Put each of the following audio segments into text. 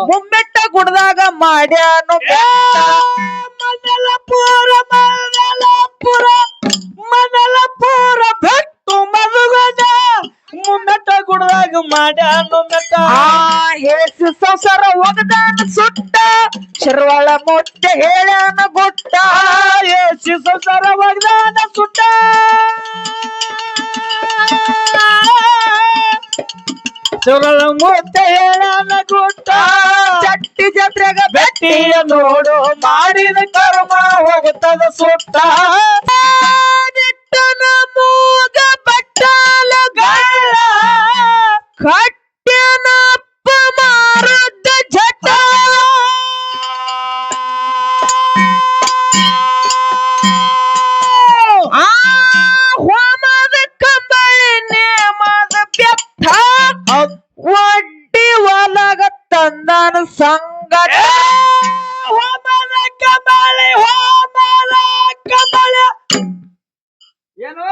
ಮುಮ್ಮೆಟ್ಟ ಗುಡ್ದಾಗ ಮಾಡ್ಯಾನು ಮದಲಪುರ ಬೆಟ್ಟು ಮದುಗಜ ಮುಮ್ಮೆಟ್ಟ ಗುಡ್ದಾಗ ಮಾಡ್ಯಾನು ಹೇಸಿ ಸಂಸಾರ ಒಗದಾನ ಸುಟ್ಟ ಶರ್ವಾಳ ಮೊಟ್ಟೆ ಹೇಳ್ಯಾನ ಗುಟ್ಟ ಹೇಸಿ ಸಂಸಾರ ಒಗದಾನ ಸುಟ್ಟ ಶರ್ವಾಳ ಮೊಟ್ಟೆ ಹೇಳ್ಯಾನ ಗುಟ್ಟ ಚಟ್ಟಿ ಜಾತ್ರೆಗ ಬೆಟ್ಟಿಯ ನೋಡು ಮಾಡಿದ ಕರ್ಮ ಹೋಗುತ್ತದ ಸುಟ್ಟ ನಿಟ್ಟನ ಮೂಗ ಬಟ್ಟಲಗಳ ಕಟ್ಟನಪ್ಪ ಮಾರುದ್ದ ಜಟ ಹೋಮದ ಕಂಬಳಿ ನೇಮದ ಬೆಟ್ಟ ಒಡ್ಡಿ ಒಲಗ ತಂದನ ಸಂಗಟ ಹೋಮದ ಕಂಬಳಿ ಏನು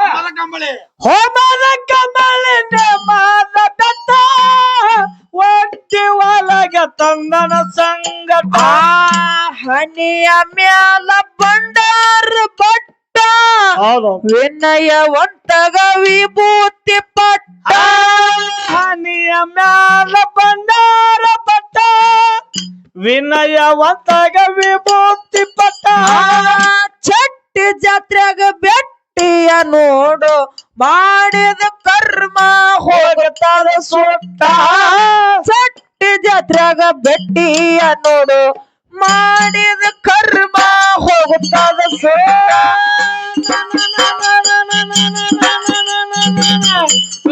ಹೋಮದ ಕಂಬಳಿ ನೇಮದ ಬೆಟ್ಟ ಒಡ್ಡಿ ಒಲಗ ತಂದನ ಸಂಗಟ ಹನಿಯ ಮ್ಯಾಲ ಬಂಡಾರ ಬಟ್ಟ ವಿನಯವಂತಗ ವಿಭೂತಿ ಪಟ್ಟ ಹನಿಯ ಮ್ಯಾಲ ಬಂಡಾರ ಬಟ್ಟ ವಿನಯವಂತಗ ವಿಭೂತಿ ಪಟ್ಟ ಚಟ್ಟಿ ಜಾತ್ರೆಗ ಬೆಟ್ಟಿಯ ನೋಡು ಮಾಡಿದ ಕರ್ಮ ಹೋಗುತ್ತದ ಸುಟ್ಟ ಚಟ್ಟಿ ಜಾತ್ರೆಗ ಬೆಟ್ಟಿಯ ನೋಡು ಮಾಡಿದ ಕರ್ಮ ಹೋಗುತ್ತದ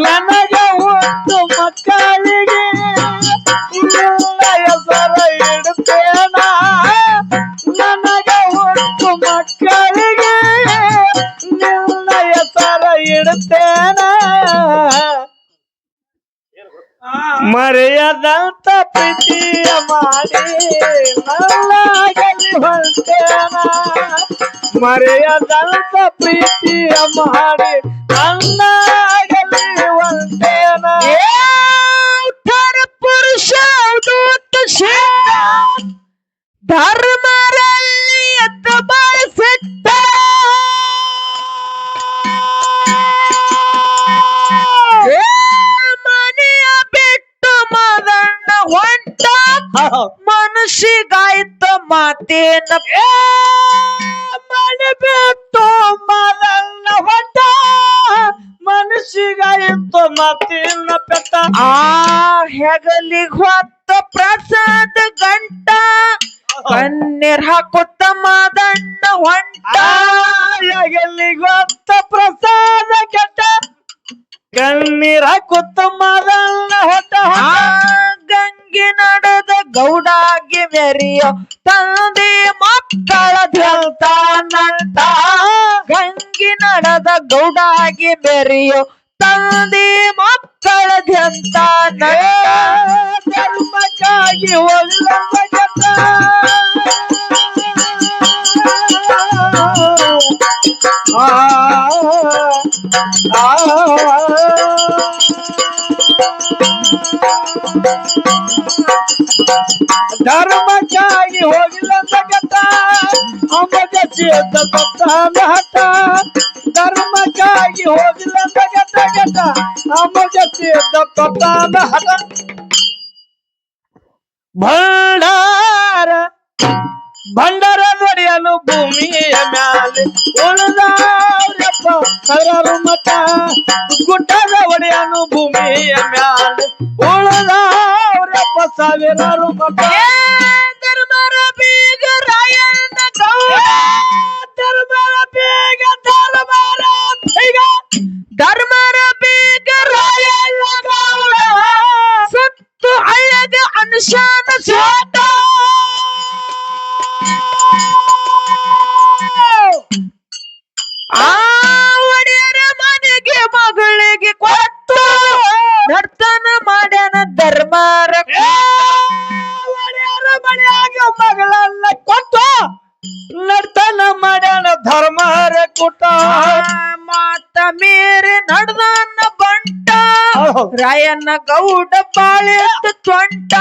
ನನಗ ಒಂದು ಮಕ್ಕಳಿಗೆ ಹೆಸರ ಇಡುತ್ತೇನ ನನಗ ಒಂದು ಮಕ್ಕಳಿಗೆ ನಿನ್ನ ಹೆಸರ ಇಡುತ್ತೇನ ಮರೆಯದಂತ ಪ್ರೀತಿಯ ಮಾಡಿ ನಲ್ಲಾಗಲಿ ಹೊಂಟೇನ ಮರೆಯದಂತ ಪ್ರೀತಿಯ ಮಾಡಿ ನಲ್ಲಾಗಲಿ ಹೊಂಟೇನ ಉತ್ತರ ಪುರುಷ ದೂತ ಧರ್ಮರಲ್ಲಿ ಎತ್ತ ಬಳಸಿಟ್ಟ ಮನೆಯ ಬಿಟ್ಟು ಮದಣ್ಣ ಹೊಂಟ ಮನುಷ್ಯಗಾಯ್ತ ಮಾತೇನ ಮನೆ ಬಿಟ್ಟು ಮದಣ್ಣ ಹೊಂಟ ಮನುಷ್ಯಗಾಯ್ತ ಮಾತೇನ ಪೆಟ್ಟ ಹೆಗಲಿಗೆ ಹೊತ್ತ ಪ್ರಸಾದ ಗಂಟ ಕಣ್ಣೀರ್ ಹಾಕುತ್ತ ಮದಣ್ಣ ಹೊಂಟ ಹೆಗಲಿಗೆ ಹೊತ್ತ ಪ್ರಸಾದ ಗಂಟ ಕಣ್ಣೀರ್ ಹಾಕುತ್ತ ಮದಣ್ಣ ಹೊಂಟ ಗಂಗಿ ನಡೆದ ಗೌಡಾಗಿ ಮೆರಿಯೋ ತಂದೆ ಮಕ್ಕಳ ಧಲ್ತಾನಂತ ಗಂಗಿ ನಡೆದ ಗೌಡಾಗಿ ಮೆರಿಯೋ ತಂದೆ ಮಕ್ಕಳ ಧಂತಾನ ಧರ್ಮಕ್ಕಾಗಿ ಹೋಗಲ ಧರ್ಮಕ್ಕಾಗಿ ಹೋಗಿಲ್ಲ ಜಗತ್ತ ಅಮಗ ಚೇತ ಹಠ ಧರ್ಮಕ್ಕಾಗಿ ಹೋಗಿಲ್ಲ ಜಗತ್ತ ಗತ ಅಮಗ ಚೇತ ಹಠ ಭಂಡಾರ ನೋಡಿಯನು ಭೂಮಿಯ ಮ್ಯಾಲೆ ಉಳಿದವ್ರಪ್ಪ ಸಾವಿರಾರು ಮಠ ಗುಡ್ಡದ ಒಡೆಯನು ಭೂಮಿಯ ಮ್ಯಾಲೆ ಉಳಿದವ್ರಪ್ಪ ಸಾವಿರಾರು ಮಠ ಧರ್ಮರ ಬೀಗ ರಾಯಣ್ಣ ಗೌಡ ಧರ್ಮರ ಬೀಗ ಧರ್ಮರ ಬೀಗ ರಾಯಣ್ಣ ಗೌಡ ಸುತ್ತು ಹಳ್ಳದ ಅನುಶಾನ ಸೋಟ ಒಡೆಯರ ಮನೆಗೆ ಮಗಳಿಗೆ ಕೊಟ್ಟು ನರ್ತನ ಮಾಡ್ಯಾನ ಧರ್ಮರ ಒಡೆಯರ ಮನೆಯಾಗ ಮಗಳನ್ನ ಕೊಟ್ಟು ನರ್ತನ ಮಾಡ್ಯಾನ ಧರ್ಮರ ಕುಟ ಮಾತ ಮೇರೆ ನಡೆದನ್ನ ಬಂಟ ರಾಯಣ್ಣ ಗೌಡ ಬಾಳೆ ತೊಂಟ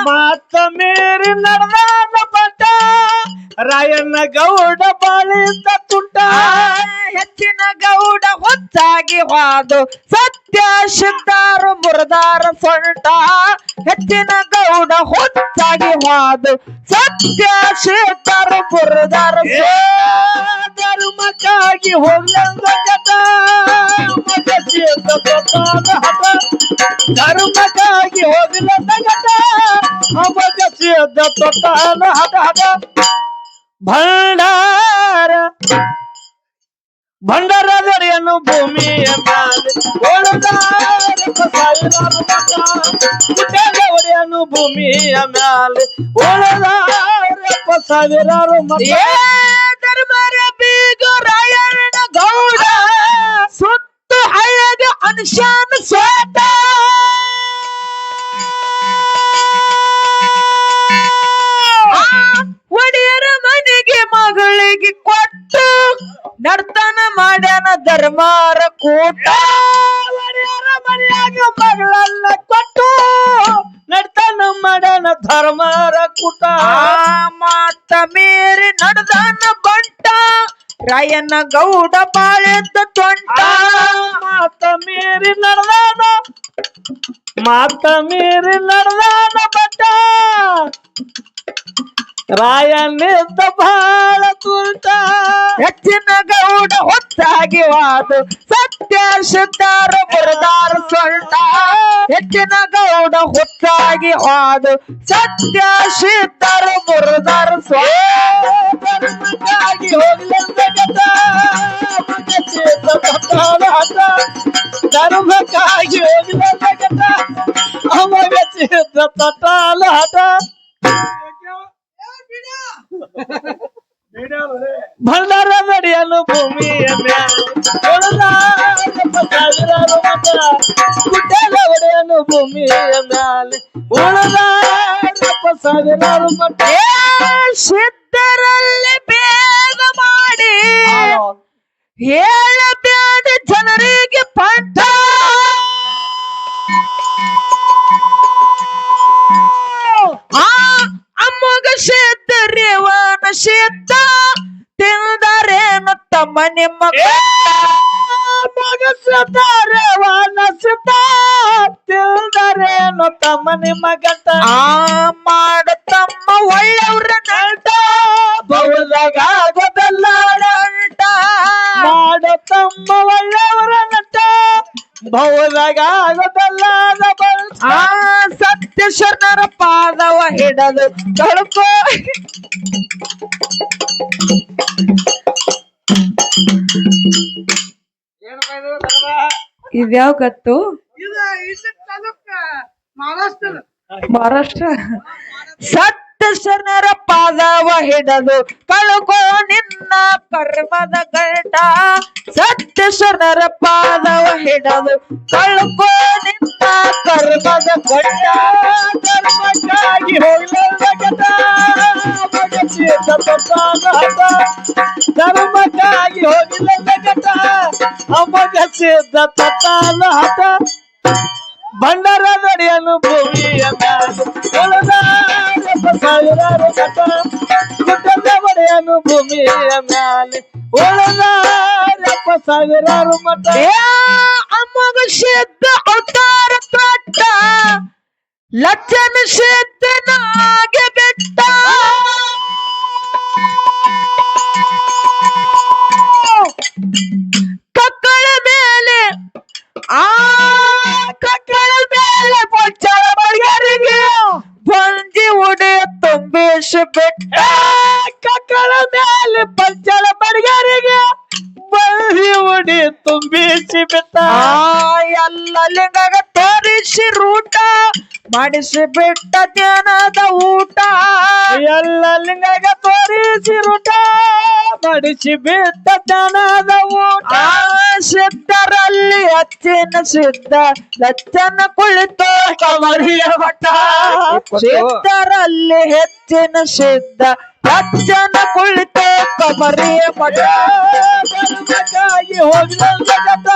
ಮಾತ ಮಾತ ಮೀರಿ ನಡೆದಾನ ಬಟ ರಾಯಣ್ಣ ಗೌಡ ಬಾಳಿದ ತುಂಟ ಹೆಚ್ಚಿನ ಗೌಡ ಹೊಚ್ಚಾಗಿ ಹಾದು ಸತ್ಯ ಸಿದ್ಧಾರು ಮುರದಾರ ಸೊಂಟ ಹೆಚ್ಚಿನ ಗೌಡ ಹೊಚ್ಚಾಗಿ ಹಾದು ಸತ್ಯ ಸಿದ್ಧಾರು ಮುರದಾರ ಧರ್ಮಕ್ಕಾಗಿ ಹೋಗ್ಲಂದ ಜಟ ಧರ್ಮಕ್ಕಾಗಿ ಹೋಗ್ಲಂದ ಜಟ ಅಮಗ ಸಿದ್ಧ ತೊಟ್ಟಾನ ಹಠ ಹಠ ಭಂಡಾರ ಭಂಡಾರದಡಿಯನ್ನು ಭೂಮಿಯ ಒಡೆಯನ್ನು ಭೂಮಿಯ ಮ್ಯಾಲೆ ಒಳದಾರಪ್ಪ ಸಾವಿರಾರು ಧರ್ಮರ ಬೀಗ ರಾಯಣ್ಣ ಗೌಡ ಸುತ್ತು ಹಳೆದ ಅನುಶಾನ ಸ್ವೇತ ಒಡೆಯರ ಮನೆಗೆ ಮಗಳಿಗೆ ಕೊಟ್ಟು ನರ್ತನ ಮಾಡ್ಯಾನ ಧರ್ಮಾರ ಕೂಟ ಒಡೆಯರ ಮನೆಯಾಗ ಮಗಳನ್ನ ಕೊಟ್ಟು ನರ್ತನ ಮಾಡ್ಯಾನ ಧರ್ಮರ ಕೂಟ ಮಾತ ಮೀರಿ ನಡೆದಾನ ಬಂಟ ರಾಯಣ್ಣ ಗೌಡ ಬಾಳೆದ ತೊಂಟ ಮಾತ ಮೀರಿ ನಡೆದಾನ ಮಾತ ಮೀರಿ ನಡೆದಾನ ಬಟ್ಟ ರಾಯಣ್ಣಿದ್ದ ಬಾಳ ತುಲ್ಟ ಹೆಚ್ಚಿನ ಗೌಡ ಹೊತ್ತಾಗಿ ವಾದು ಸತ್ಯ ಸಿದ್ಧಾರ ಬರದಾರ ಸೊಂಟ ಹೆಚ್ಚಿನ ಗೌಡ ಹೊತ್ತಾಗಿ ವಾದು ಸತ್ಯ ಸಿದ್ಧಾರ ಬರದಾರ ಧರ್ಮಕ್ಕಾಗಿ ಹೋಗ್ಲಂದ ಜಟ ಧರ್ಮಕ್ಕಾಗಿ ಹೋಗ್ಲಂದ ಜಟ ಅಮಗ ಸಿದ್ಧ ತಟಾಲ ಹಠ ಭಂಡಾರ ನಡಿಯಲು ಭೂಮಿಯ ಗುಡ್ಡಲ ಒಡೆಯನು ಭೂಮಿಯ ಮ್ಯಾಲೆ ಉಳದಾರಪ್ಪ ಸಾವಿರಾರು ಮಠ ಸಿದ್ಧರಲ್ಲಿ ಭೇದ ಮಾಡಿ ಹೇಳಬೇಡ ಜನರಿಗೆ ಪಂಥ ಅಮ್ಮಗ ಸಿದ್ಧ ರೇವನ ಸಿದ್ಧ ತಿಂದರೇನು ತಮ್ಮ ನಿಮ್ಮ ಮಗ ಸದಾರವನ ಸಿದ್ಧ ತಿಂದರೇನು ತಮ್ಮ ನಿಮ್ಮ ಗಂಟ ಮಾಡ ತಮ್ಮ ಒಳ್ಳೆಯವ್ರ ನಟ ಬಹುದಾಗ ಗೊದಲ್ಲಾಡಂಟ ಮಾಡ ತಮ್ಮ ಒಳ್ಳೆಯವರ ನಟ ಬಹುದಾಗ ಆಗೋದಲ್ಲಾದ ಸತ್ಯ ಶರಣರ ಪಾದವ ಹಿಡಲು ಕಳ್ಕೋ ಇದ್ಯಾವ ಗತ್ತು ಮಹಾರಾಷ್ಟ್ರ ಸತ್ಯ ಶರಣರ ಪಾದವ ಹಿಡದು ಕಳ್ಕೋ ನಿನ್ನ ಕರ್ಮದ ಗಂಟ ಸತ್ಯ ಶರಣರ ಪಾದವ ಹಿಡದು ಕಳ್ಕೋ ನಿನ್ನ ಕರ್ಮದ ಗಂಟ ಧರ್ಮಕ್ಕಾಗಿ ಹೋಗ್ಲಂದ ಜಟ ಧರ್ಮಕ್ಕಾಗಿ ಹೋಗಿಲ್ಲಂದ ಜಟ ಅಮಗ ಸಿದ್ಧ ತಟಾಲ ಹಠ ಭಂಡಾರ ನಡಿಯನು ಭೂಮಿಯ ಮ್ಯಾಲೆ ಸಾವಿರಾರು ಮಠ ಗುಡ್ಡದ ಒಡೆಯನು ಭೂಮಿಯ ಮ್ಯಾಲೆ ಒಳದಾರಪ್ಪ ಸಾವಿರಾರು ಮಠ ಅಮ್ಮಗ ಸಿದ್ಧ ಅವತಾರ ತೊಟ್ಟ ಲಕ್ಷಣ ಸಿದ್ಧನಾಗೆ ಬೆಟ್ಟ ಕಕ್ಕಳ ಮೇಲೆ ಕಕ್ಕಳ ಮೇಲೆ ಪೊಚ್ಚಳ ಬಡಿಗರಿಗೆ ಬಂಜಿ ಉಡೆ ತುಂಬಿಸಿ ಬೆಟ್ಟ ಕಕ್ಕಳ ಮೇಲೆ ಪಂಚಳ ಬಡಿಗರಿಗೆ ಬಳ್ಳಿ ಉಡಿ ತುಂಬಿಸಿ ಬಿಟ್ಟ ಎಲ್ಲ ಲಿಂಗಗ ತೋರಿಸಿ ರೂಟ ಮಾಡಿಸಿ ಬಿಟ್ಟ ಜ್ಞಾನದ ಊಟ ಎಲ್ಲ ಲಿಂಗಗ ತೋರಿಸಿ ರೂಟ ಮಾಡಿಸಿ ಬಿಟ್ಟ ಜ್ಞಾನದ ಊಟ ಸಿದ್ಧರಲ್ಲಿ ಅಚ್ಚಿನ ಸಿದ್ಧ ಲಚ್ಚನ ಕುಳಿತು ಕಮರಿಯ ಮಠ ಸಿದ್ಧರಲ್ಲಿ ಹೆಚ್ಚಿನ ಸಿದ್ಧ ಲಚ್ಚನ ಕುಳಿತು ಕಮರಿಯ ಮಠ ಧರ್ಮಕ್ಕಾಗಿ ಹೋಗ್ಲಂದ ಜಟ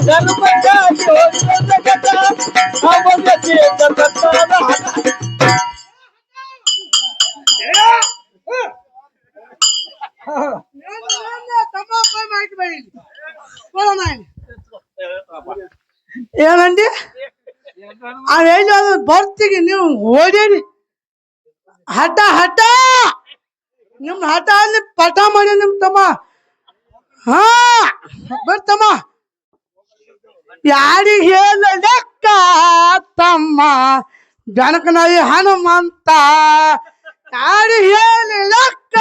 ಧರ್ಮಕ್ಕಾಗಿ ಹೋಗ್ಲಂದ ಜಟ ಅಮೋಘ ಸಿದ್ಧ ತತ್ವದ ಹಠ ಏನಂದಿ ಹೇಳಿ ಅದು ಬರ್ತೀಗಿ ನೀವು ಓಡೇರಿ ಹಠ ಹಠ ನಿಮ್ ಹಠ ಅಲ್ಲಿ ಪಟ ಮಾಡಿ ನಿಮ್ ತಮ್ಮ ಹಾ ಬರ್ತಮ್ಮ ಯಾರಿಗೆ ಹೇಳಕ್ಕ ತಮ್ಮ ಬೆನಕನಾಯಿ ಹನುಮಂತ ಯಾರಿಗೆ ಹೇಳಕ್ಕ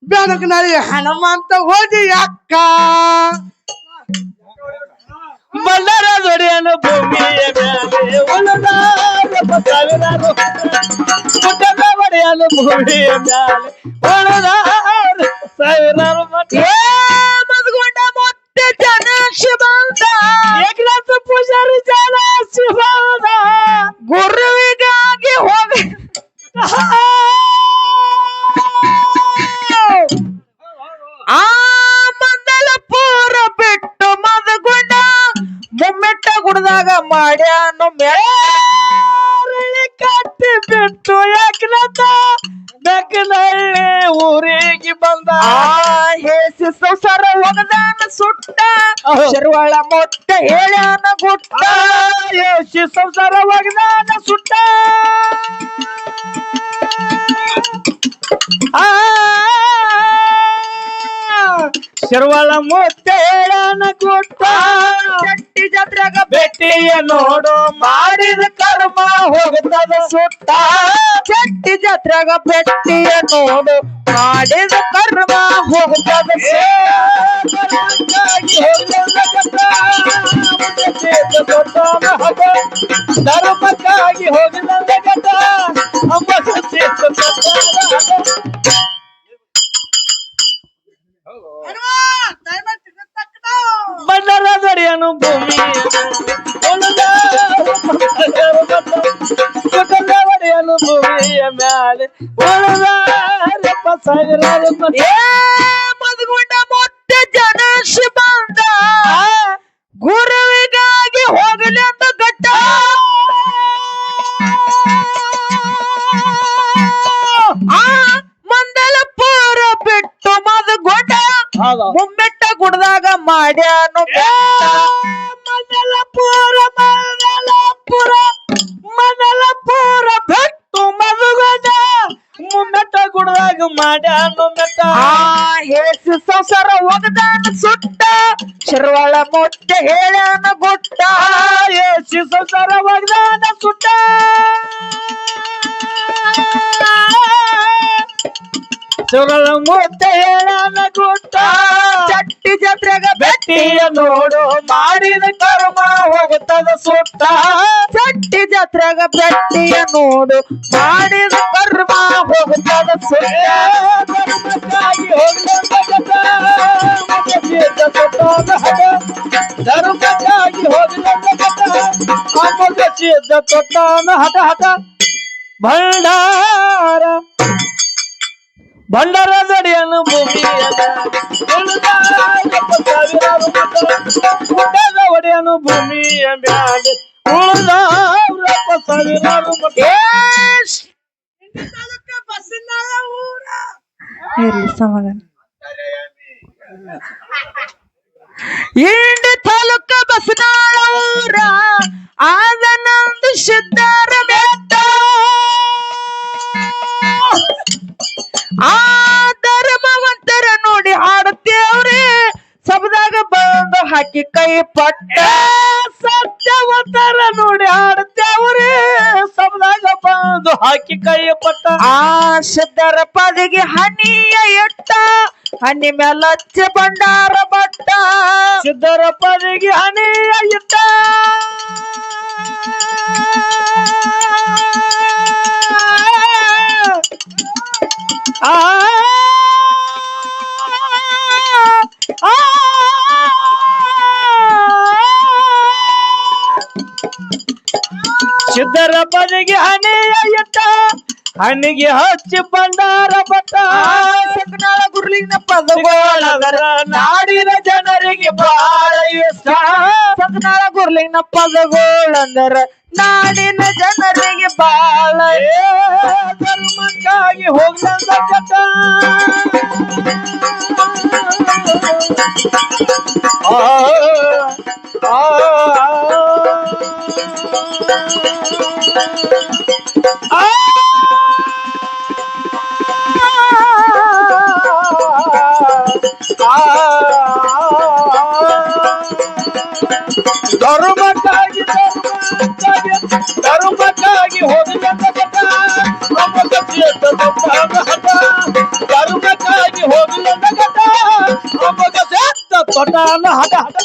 ಬೆನಕನಾಯಿ ಹನುಮಂತ ಓದಿ ಅಕ್ಕ ಬಳ್ಳಾರ ದೊಡೆಯನು ಭೂಮಿಯ ಮೇಲೆ ಉಳಿದಾರ ಸಾವಿರಾರು ಗುಡ್ಡದ ಒಡೆಯನು ಭೂಮಿಯ ಮೇಲೆ ಉಳಿದಾರ ಸಾವಿರಾರು ಮದ್ಗೊಂಡ ಮತ್ತೆ ಜನ ಶಿವಂತ ಏಕನಾಥ ಪೂಜಾರಿ ಜನ ಶಿವಾದ ಗುರುವಿಗಾಗಿ ಹೋಗಿ ಆ ಮಂದಲಪುರ ಬಿಟ್ಟು ಮದಗೊಂಡ ಮುಮ್ಮೆಟ್ಟ ಗುಡ್ದಾಗ ಮಾಡ್ಯಾನು ಮೇಳಿ ಕಟ್ಟಿ ಬಿಟ್ಟು ಏಕನಾಥ ಬೆಕ್ಕನಹಳ್ಳಿ ಊರಿಗೆ ಬಂದ ಹೇಸಿ ಸಂಸಾರ ಒಗದಾನ ಸುಟ್ಟ ಶರ್ವಾಳ ಮೊಟ್ಟ ಹೇಳ್ಯಾನ ಗುಟ್ಟ ಯಶಿ ಸಂಸಾರ ಒಗದಾನ ಸುಟ್ಟ ಶರ್ವಾಳ ಮೊಟ್ಟೆ ಹೇಳನ ಗುಟ್ಟ ಚಟ್ಟಿ ಜಾತ್ರೆಗ ಬೆಟ್ಟಿಯ ನೋಡು ಮಾಡಿದ ಕರ್ಮ ಹೋಗುತ್ತದ ಸುತ್ತ ಚಟ್ಟಿ ಜಾತ್ರೆಗ ಬೆಟ್ಟಿಯ ನೋಡು ಮಾಡಿದ ಕರ್ಮ ಹೋಗುತ್ತದೆ ಧರ್ಮಕ್ಕಾಗಿ ಹೋಗಿಲ್ಲ ಗತ ಬಣ್ಣರ ದೊಡೆಯನು ಭೂಮಿ ಒಡೆಯನು ಭೂಮಿಯ ಮ್ಯಾಲೆ ಉಳಿದಾರಪ್ಪ ಸಾವಿರಾರು ಮದ್ಗೊಂಡ ಮೊಟ್ಟೆ ಜನ ಶಿಬಂದ ಗುರುವಿಗಾಗಿ ಹೋಗಲಿ ಅಂತ ಗಟ್ಟ ಆ ಮಂದಲಪುರ ಬಿಟ್ಟು ಮದಗೊಂಡ ಮುಮ್ಮೆಟ್ಟ ಗುಡ್ದಾಗ ಮಾಡ್ಯಾನು ಮಂದಲಪುರ ಬಿಟ್ಟು ಮದುಗಡ ಮುಮ್ಮೆಟ್ಟ ಗುಡ್ದಾಗ ಮಾಡ್ಯಾನು ಮೆಟ್ಟ ಹೇಸಿ ಸಂಸಾರ ಒಗದಾನ ಸುಟ್ಟ ಶರ್ವಾಳ ಮೊಟ್ಟೆ ಹೇಳ್ಯಾನ ಗುಟ್ಟ ಯಶಿ ಸಂಸಾರ ಒಗದಾನ ಸುಟ್ಟ ಸುರಳ ಮುತ್ತೆ ಹೇಳನ ಗುಟ್ಟ ಚಟ್ಟಿ ಜಾತ್ರೆಗ ಬೆಟ್ಟಿಯ ನೋಡು ಮಾಡಿದ ಕರ್ಮ ಹೋಗುತ್ತದ ಸುಟ್ಟ ಚಟ್ಟಿ ಜಾತ್ರೆಗ ಬೆಟ್ಟಿಯ ನೋಡು ಮಾಡಿದ ಕರ್ಮ ಹೋಗುತ್ತದೆ ಧರ್ಮಕ್ಕಾಗಿ ಧರ್ಮಕ್ಕಾಗಿ ಹೋಗಿಲ್ಲ ಅಮೋಘ ಸಿದ್ಧ ತೊಟ್ಟಾನ ಹಠ ಹಠ ಭಂಡಾರ ದಡಿಯನು ಭೂಮಿಯ ಗುಡ್ಡದ ಒಡೆಯನು ಭೂಮಿಯ ಮ್ಯಾಲೆ ಉಳಿದಾರಪ್ಪ ಸಾವಿರಾರು ಇರ್ಲಿ ಸಮಾಧಾನ ಇಂಡಿ ತಾಲೂಕ ಬಸನಾಳ ಊರ ಆದ ನಂದು ಸಿದ್ಧಾರ ಬೆಟ್ಟ ಆ ಧರ್ಮವಂತರ ನೋಡಿ ಹಾಡುತ್ತೇವ್ರಿ ಸಬದಾಗ ಬಂದು ಹಾಕಿ ಕೈ ಪಟ್ಟ ಸತ್ಯವಂತರ ನೋಡಿ ಹಾಡುತ್ತೇವ್ರಿ ಸಬದಾಗ ಬಂದು ಹಾಕಿ ಕೈ ಪಟ್ಟ ಆ ಸಿದ್ಧರ ಪದಿಗೆ ಹನಿಯ ಎಟ್ಟ ಹನಿ ಮೇಲಚ್ಚ ಬಂಡಾರ ಬಟ್ಟ ಸಿದ್ಧರ ಪದಿಗೆ ಹನಿಯ ಇಟ್ಟ ಸಿದ್ಧರ ಪದಿಗೆ ಹನಿಯ ಇಟ್ಟ ಹಣ್ಣಿಗೆ ಹಚ್ಚಿ ಬಂಡಾರ ಬಟ್ಟ ಸಕನಾಳ ಗುರ್ಲಿನ ಪದಗೋಳಂದರ ನಾಡಿನ ಜನರಿಗೆ ಬಹಳ ಇಷ್ಟ ಸಕನಾಳ ಗುರ್ಲಿನ ಪದಗೋಳಂದರ ನಾಡಿನ ಜನರಿಗೆ ಬಾಳ ಧರ್ಮಕ್ಕಾಗಿ ಹೋಗ್ಲಂದ ಜಟ ಧರ್ಮಕ್ಕಾಗಿ ಧರ್ಮಕ್ಕಾಗಿ ಹೋಗ್ಲಂದ ಜಟ ಧರ್ಮಕ್ಕಾಗಿ ಹೋಗ್ಲಂದ ಜಟ ತೊಟಾನ ಹಠ ಹಠ